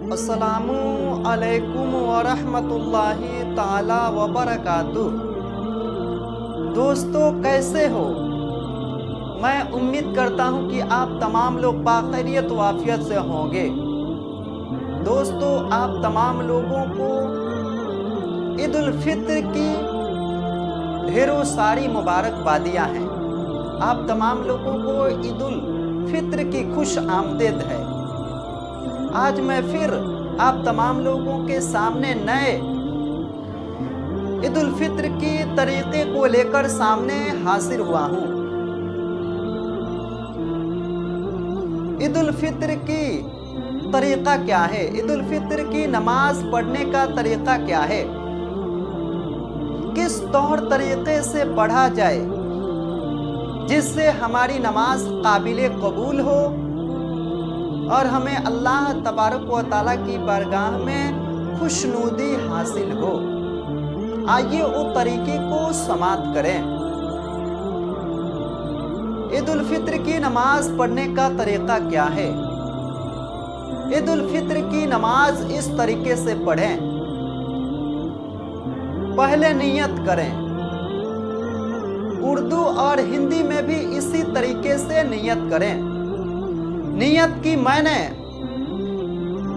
अस्सलामु अलैकुम वरहमतुल्लाहि ताला वबरकातुह। दोस्तों, कैसे हो? मैं उम्मीद करता हूँ कि आप तमाम लोग बाखैरियत व आफियत से होंगे। दोस्तों, आप तमाम लोगों को ईद उल फित्र की ढेरों सारी मुबारकबादियाँ हैं। आप तमाम लोगों को ईद उल फित्र की खुश आमदीद है। आज मैं फिर आप तमाम लोगों के सामने नए ईद उल फित्र की तरीक़े को लेकर सामने हाजिर हुआ हूँ। ईद उल फित्र की तरीक़ा क्या है? ईद उल फित्र की नमाज पढ़ने का तरीक़ा क्या है? किस तौर तरीक़े से पढ़ा जाए जिससे हमारी नमाज काबिल कबूल हो और हमें अल्लाह तबारक व तआला की बारगाह में खुशनुदी हासिल हो। आइए उस तरीके को समाप्त करें। ईद उल फित्र की नमाज पढ़ने का तरीका क्या है? ईद उल फित्र की नमाज इस तरीके से पढ़ें। पहले नियत करें। उर्दू और हिंदी में भी इसी तरीके से नियत करें। नियत की मैंने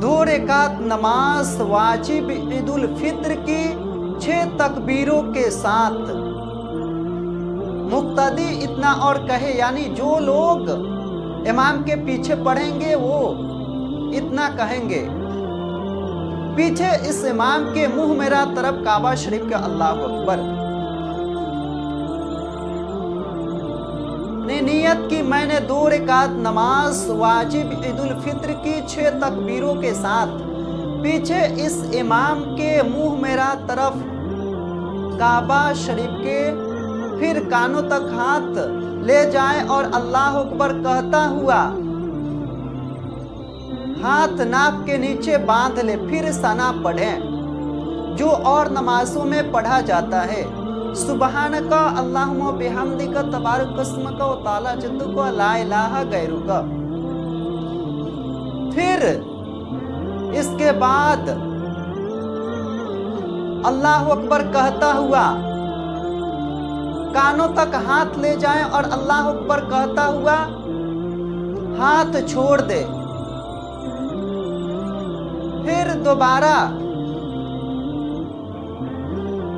2 रकात नमाज वाजिब ईद उल फित्र की 6 तकबीरों के साथ मुक्तदी इतना और कहे, यानी जो लोग इमाम के पीछे पढ़ेंगे वो इतना कहेंगे। पीछे इस इमाम के मुंह मेरा तरफ काबा शरीफ का अल्लाह अकबर। नियत की मैंने 2 रकात नमाज वाजिब ईद उल फित्र की 6 तकबीरों के साथ पीछे इस इमाम के मुंह मेरा तरफ काबा शरीफ के, फिर कानों तक हाथ ले जाए और अल्लाह अकबर कहता हुआ हाथ नाक के नीचे बांध ले, फिर सना पढ़ें जो और नमाजों में पढ़ा जाता है। सुबहानका अल्लाहुम्मा बिहम्दिका तबारक अस्मुका व तआला जद्दुका ला इलाहा गैरुका। फिर इसके बाद अल्लाह अकबर कहता हुआ कानों तक हाथ ले जाएं और अल्लाह अकबर कहता हुआ हाथ छोड़ दे। फिर दोबारा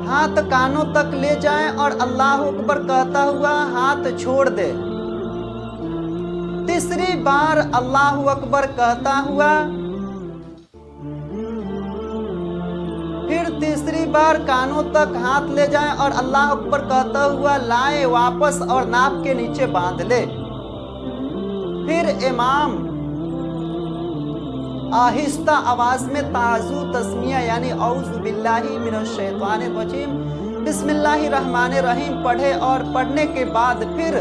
हाथ कानों तक ले जाएं और अल्लाह अकबर कहता हुआ हाथ छोड़ दे। तीसरी बार अल्लाह अकबर कहता हुआ, फिर तीसरी बार कानों तक हाथ ले जाएं और अल्लाह अकबर कहता हुआ लाए वापस और नाक के नीचे बांध ले। फिर इमाम आहिस्ता आवाज में ताजु तस्मिया यानी औज़ु बिल्लाहि मिनश शैतानिर रजीम बिस्मिल्लाहिर रहमानिर रहीम पढ़े और पढ़ने के बाद फिर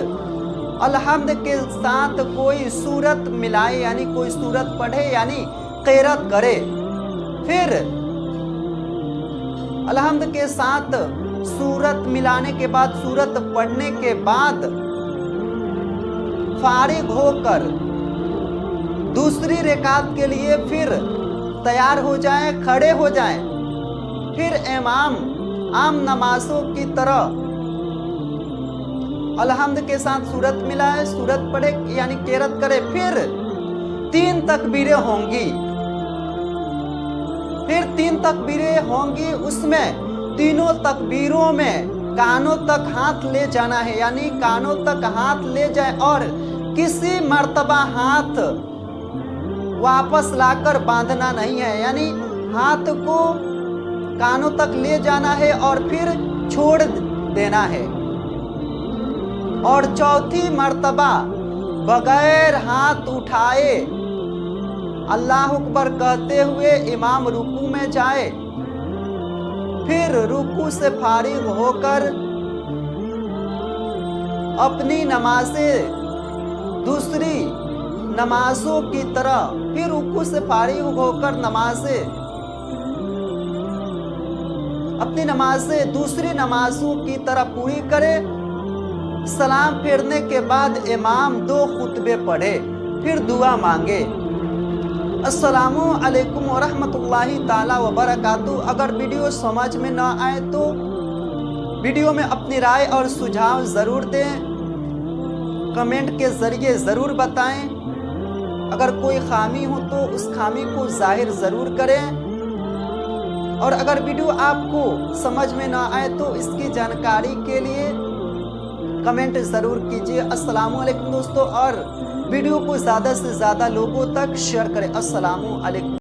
अलहम्द के साथ कोई सूरत मिलाए, यानी कोई सूरत पढ़े यानी क़िरात करे। फिर अलहम्द के साथ सूरत मिलाने के बाद, सूरत पढ़ने के बाद फारिग होकर दूसरी रकात के लिए फिर तैयार हो जाए, खड़े हो जाए। फिर इमाम आम नमाजों की तरह अलहम्द के साथ सूरत मिलाए, सूरत पढ़े यानी क़िरात करे। फिर 3 तकबीरें होंगी। फिर 3 तकबीरें होंगी। उसमें तीनों तकबीरों में कानों तक हाथ ले जाना है, यानी कानों तक हाथ ले जाए और किसी मर्तबा हाथ वापस लाकर बांधना नहीं है, यानी हाथ को कानों तक ले जाना है और फिर छोड़ देना है। और चौथी मर्तबा बगैर हाथ उठाए अल्लाह अकबर कहते हुए इमाम रुकू में जाए। फिर रुकू से फारिग होकर अपनी नमाजें दूसरी नमाजों की तरह फिर रुकू से फारिग होकर अपनी नमाजें दूसरी नमाजों की तरह पूरी करे। सलाम फेरने के बाद इमाम 2 खुतबे पढ़े, फिर दुआ मांगे। अस्सलामु अलैकुम वरहमतुल्लाहि ताला वबरकातुहू। अगर वीडियो समझ में ना आए तो वीडियो में अपनी राय और सुझाव ज़रूर दें, कमेंट के ज़रिए ज़रूर बताएं। अगर कोई खामी हो तो उस खामी को ज़ाहिर ज़रूर करें, और अगर वीडियो आपको समझ में ना आए तो इसकी जानकारी के लिए कमेंट ज़रूर कीजिए। अस्सलामु अलैकुम दोस्तों, और वीडियो को ज़्यादा से ज़्यादा लोगों तक शेयर करें। अस्सलामु अलैकुम।